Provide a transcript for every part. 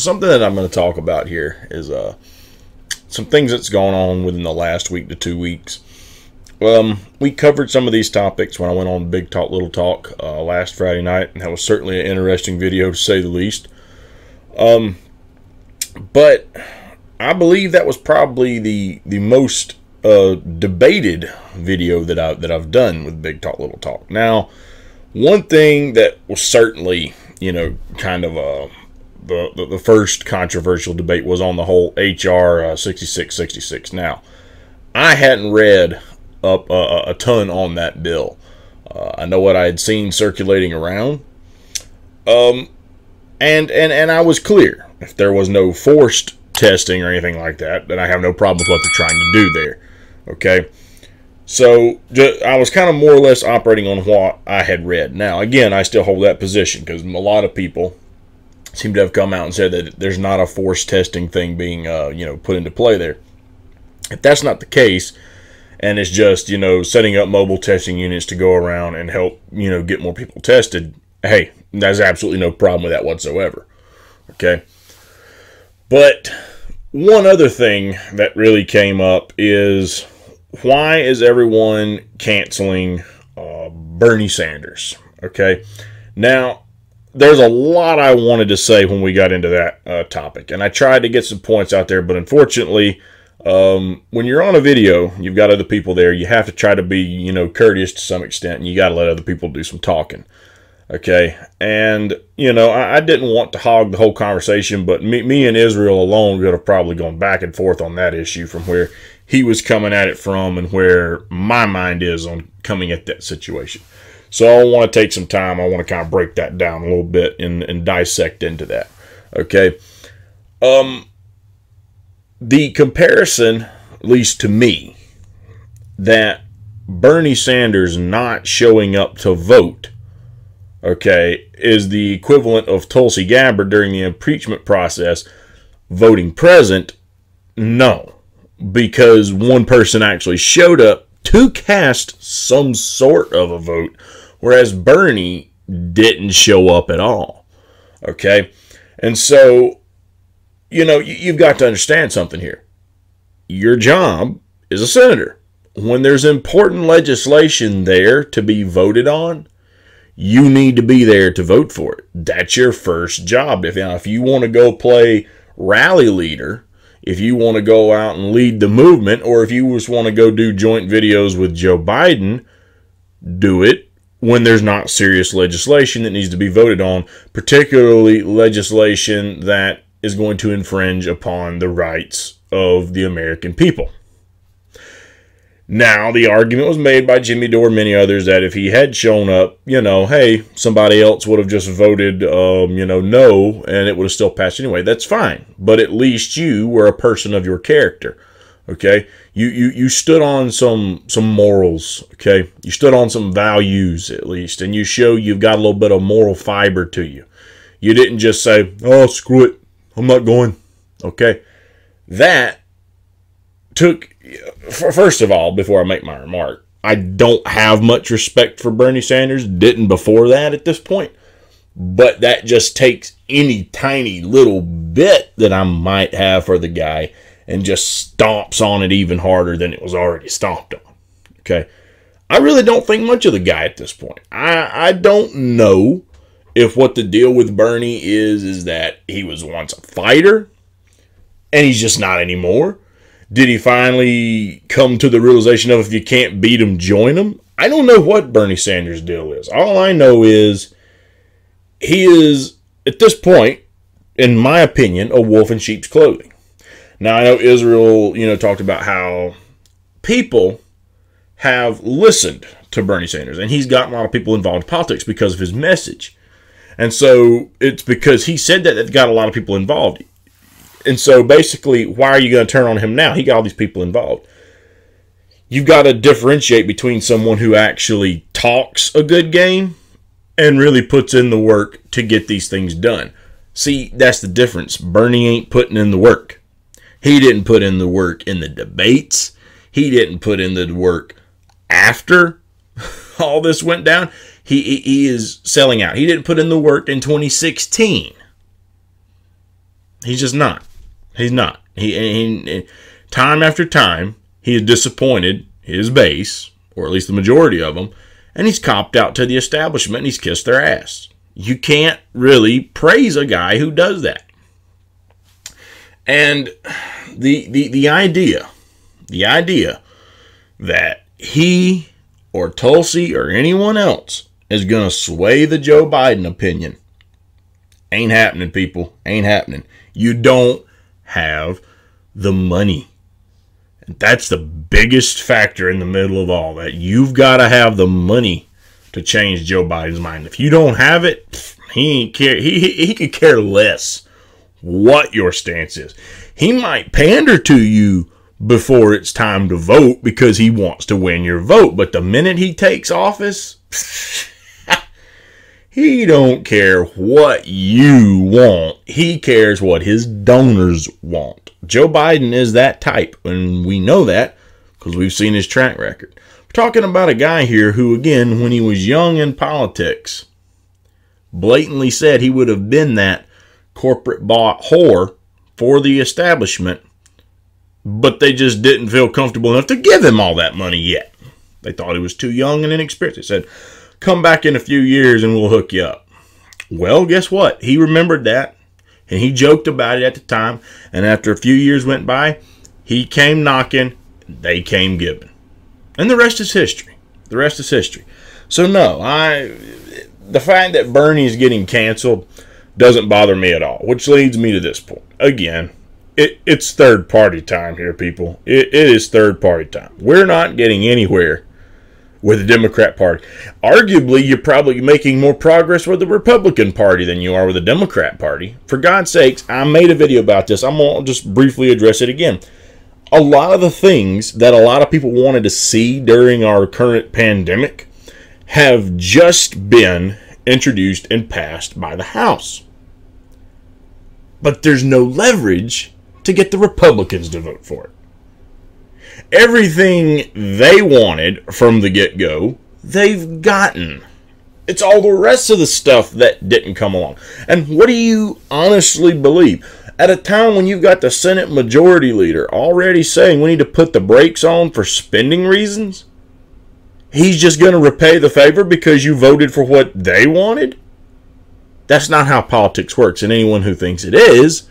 So something that I'm going to talk about here is some things that's going on within the last week to 2 weeks. We covered some of these topics when I went on Big Talk Little Talk last Friday night, and that was certainly an interesting video to say the least. But I believe that was probably the most debated video that I've done with Big Talk Little Talk. Now, one thing that was certainly, kind of the first controversial debate was on the whole HR 6666. Now, I hadn't read up a ton on that bill. I know what I had seen circulating around, and I was clear. If there was no forced testing or anything like that, then I have no problem with what they're trying to do there. Okay, so I was kind of more or less operating on what I had read. Now, again, I still hold that position because a lot of people seem to have come out and said that there's not a forced testing thing being, put into play there. If that's not the case, and it's just, setting up mobile testing units to go around and help, get more people tested, hey, there's absolutely no problem with that whatsoever. Okay. But one other thing that really came up is, why is everyone canceling Bernie Sanders? Okay. Now, there's a lot I wanted to say when we got into that topic, and I tried to get some points out there, but unfortunately, when you're on a video, you've got other people there. You have to try to be, courteous to some extent, and you got to let other people do some talking. Okay, and, I didn't want to hog the whole conversation, but me and Israel alone would have probably gone back and forth on that issue from where he was coming at it from and where my mind is on coming at that situation. So I want to take some time. I want to kind of break that down a little bit and dissect into that. Okay, the comparison, at least to me, that Bernie Sanders not showing up to vote, okay, is the equivalent of Tulsi Gabbard during the impeachment process voting present. No, because one person actually showed up to cast some sort of a vote, whereas Bernie didn't show up at all. Okay, and so, you've got to understand something here. Your job is a senator. When there's important legislation there to be voted on, you need to be there to vote for it. That's your first job. If you want to go play rally leader, if you want to go out and lead the movement, or if you just want to go do joint videos with Joe Biden, do it when there's not serious legislation that needs to be voted on, particularly legislation that is going to infringe upon the rights of the American people. Now, the argument was made by Jimmy Dore and many others that if he had shown up, hey, somebody else would have just voted, no, and it would have still passed anyway. That's fine. But at least you were a person of your character, okay? You stood on some morals, okay? You stood on some values, at least, and you show you've got a little bit of moral fiber to you. You didn't just say, oh, screw it, I'm not going, okay? That took, first of all, before I make my remark, I don't have much respect for Bernie Sanders. Didn't before that at this point. But that just takes any tiny little bit that I might have for the guy and just stomps on it even harder than it was already stomped on. Okay? I really don't think much of the guy at this point. I don't know if what the deal with Bernie is that he was once a fighter and he's just not anymore. Did he finally come to the realization of if you can't beat him, join him? I don't know what Bernie Sanders' deal is. All I know is he is, at this point, in my opinion, a wolf in sheep's clothing. Now, I know Israel, talked about how people have listened to Bernie Sanders, and he's gotten a lot of people involved in politics because of his message. And so it's because he said that got a lot of people involved. And so basically, why are you going to turn on him now? He got all these people involved. You've got to differentiate between someone who actually talks a good game and really puts in the work to get these things done. See, that's the difference. Bernie ain't putting in the work. He didn't put in the work in the debates. He didn't put in the work after all this went down. He is selling out. He didn't put in the work in 2016. He's just not. He's not. He time after time, he has disappointed his base, or at least the majority of them, and he's copped out to the establishment and he's kissed their ass. You can't really praise a guy who does that. And the idea that he or Tulsi or anyone else is going to sway the Joe Biden opinion ain't happening, people. Ain't happening. You don't have the money. And that's the biggest factor in the middle of all that. You've got to have the money to change Joe Biden's mind. If you don't have it, he ain't care. He could care less what your stance is. He might pander to you before it's time to vote because he wants to win your vote. But the minute he takes office, he don't care what you want. He cares what his donors want. Joe Biden is that type, and we know that because we've seen his track record. We're talking about a guy here who, again, when he was young in politics, blatantly said he would have been that corporate bought whore for the establishment, but they just didn't feel comfortable enough to give him all that money yet. They thought he was too young and inexperienced. They said, come back in a few years and we'll hook you up. Well, guess what? He remembered that, and he joked about it at the time, and after a few years went by, he came knocking, they came giving. And the rest is history. The rest is history. So no, the fact that Bernie is getting canceled doesn't bother me at all, which leads me to this point. Again, it's third party time here, people. It is third party time. We're not getting anywhere with the Democrat Party. Arguably, you're probably making more progress with the Republican Party than you are with the Democrat Party. For God's sakes, I made a video about this. I'm going to just briefly address it again. A lot of the things that a lot of people wanted to see during our current pandemic have just been introduced and passed by the House. But there's no leverage to get the Republicans to vote for it. Everything they wanted from the get-go, they've gotten. It's all the rest of the stuff that didn't come along. And what do you honestly believe? At a time when you've got the Senate Majority Leader already saying we need to put the brakes on for spending reasons, he's just going to repay the favor because you voted for what they wanted? That's not how politics works, and anyone who thinks it is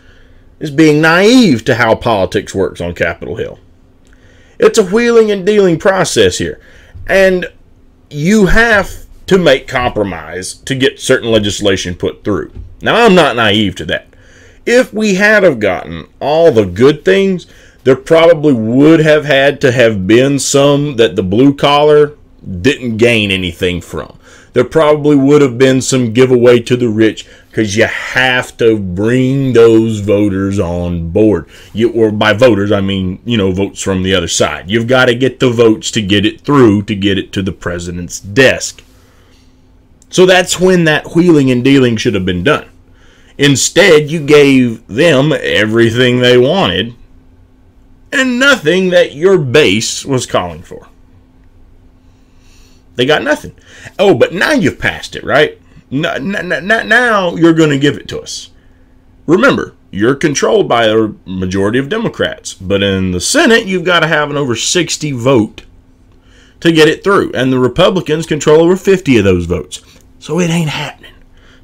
being naive to how politics works on Capitol Hill. It's a wheeling and dealing process here, and you have to make compromise to get certain legislation put through. Now, I'm not naive to that. If we had have gotten all the good things, there probably would have had to have been some that the blue collar didn't gain anything from. There probably would have been some giveaway to the rich because you have to bring those voters on board. Or by voters, I mean, votes from the other side. You've got to get the votes to get it through, to get it to the president's desk. So that's when that wheeling and dealing should have been done. Instead, you gave them everything they wanted and nothing that your base was calling for. They got nothing. Oh, but now you've passed it, right? Now you're going to give it to us. Remember, you're controlled by a majority of Democrats. But in the Senate, you've got to have an over 60 vote to get it through. And the Republicans control over 50 of those votes. So it ain't happening.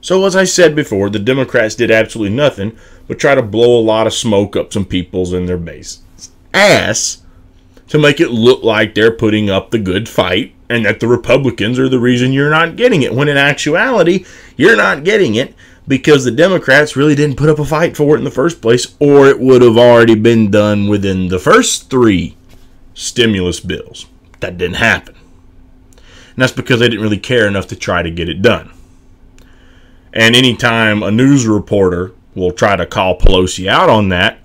So as I said before, the Democrats did absolutely nothing but try to blow a lot of smoke up some people's in their base ass to make it look like they're putting up the good fight and that the Republicans are the reason you're not getting it, when in actuality, you're not getting it because the Democrats really didn't put up a fight for it in the first place, or it would have already been done within the first 3 stimulus bills. That didn't happen. And that's because they didn't really care enough to try to get it done. And anytime a news reporter will try to call Pelosi out on that,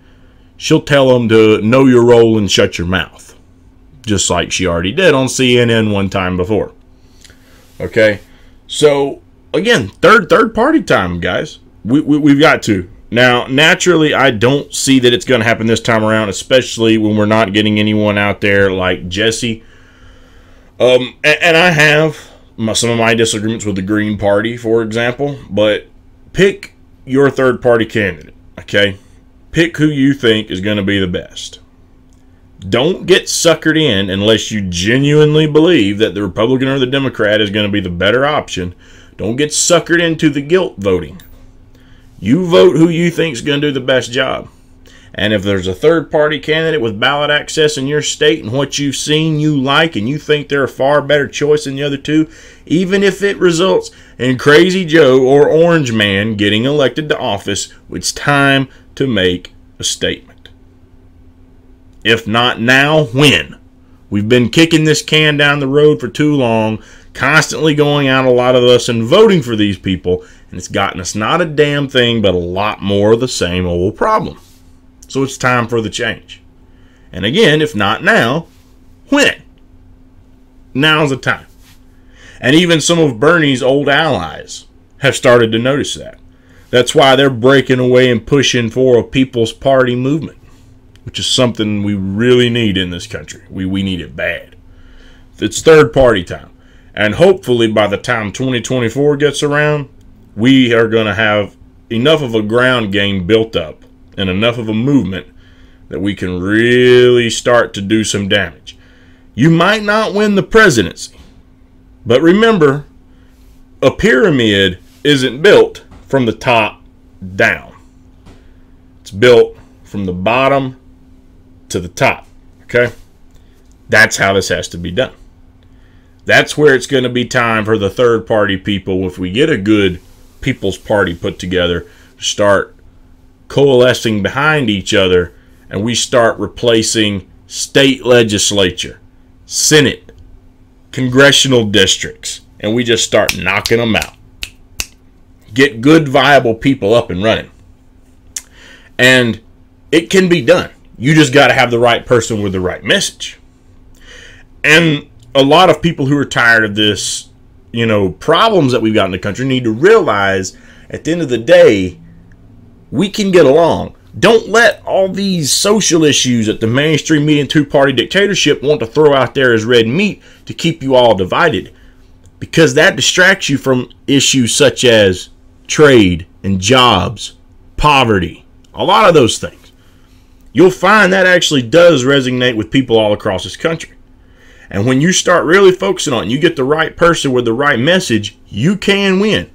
she'll tell them to know your role and shut your mouth. Just like she already did on CNN one time before. Okay? So, again, third party time, guys. We've got to. Now, naturally, I don't see that it's going to happen this time around, especially when we're not getting anyone out there like Jesse. And I have some of my disagreements with the Green Party, for example, but pick your third party candidate, okay? Pick who you think is going to be the best. Don't get suckered in unless you genuinely believe that the Republican or the Democrat is going to be the better option. Don't get suckered into the guilt voting. You vote who you think is going to do the best job. And if there's a third-party candidate with ballot access in your state and what you've seen you like and you think they're a far better choice than the other two, even if it results in Crazy Joe or Orange Man getting elected to office, it's time to make a statement. If not now, when? We've been kicking this can down the road for too long, constantly going out, a lot of us, and voting for these people, and it's gotten us not a damn thing but a lot more of the same old problem. So it's time for the change. And again, if not now, when? Now's the time. And even some of Bernie's old allies have started to notice that. That's why they're breaking away and pushing for a People's Party movement, which is something we really need in this country. We need it bad. It's third party time. And hopefully by the time 2024 gets around, we are going to have enough of a ground game built up and enough of a movement that we can really start to do some damage. You might not win the presidency, but remember, a pyramid isn't built from the top down. It's built from the bottom to the top, okay? That's how this has to be done. That's where it's going to be time for the third party people, if we get a good People's Party put together, to start coalescing behind each other, and we start replacing state legislature, Senate, congressional districts, and we just start knocking them out. Get good, viable people up and running. And it can be done. You just got to have the right person with the right message. And a lot of people who are tired of this, problems that we've got in the country need to realize at the end of the day, we can get along. Don't let all these social issues that the mainstream media and two-party dictatorship want to throw out there as red meat to keep you all divided, because that distracts you from issues such as trade and jobs, poverty, a lot of those things. You'll find that actually does resonate with people all across this country. And when you start really focusing on it, and you get the right person with the right message, you can win.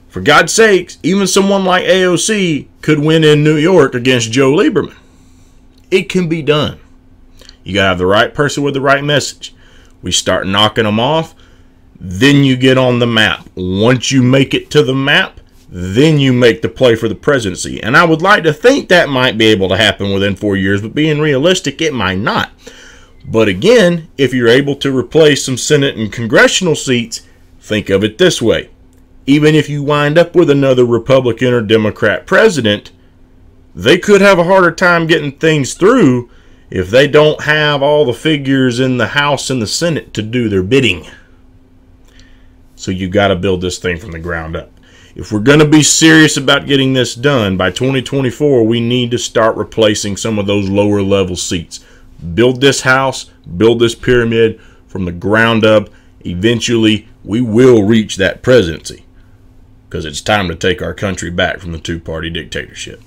For God's sakes, even someone like AOC could win in New York against Joe Lieberman. It can be done. You got to have the right person with the right message. We start knocking them off, then you get on the map. Once you make it to the map, then you make the play for the presidency. And I would like to think that might be able to happen within 4 years, but being realistic, it might not. But again, if you're able to replace some Senate and congressional seats, think of it this way. Even if you wind up with another Republican or Democrat president, they could have a harder time getting things through if they don't have all the figures in the House and the Senate to do their bidding. So you got to build this thing from the ground up. If we're going to be serious about getting this done, by 2024, we need to start replacing some of those lower level seats. Build this house, build this pyramid from the ground up. Eventually, we will reach that presidency, because it's time to take our country back from the two-party dictatorship.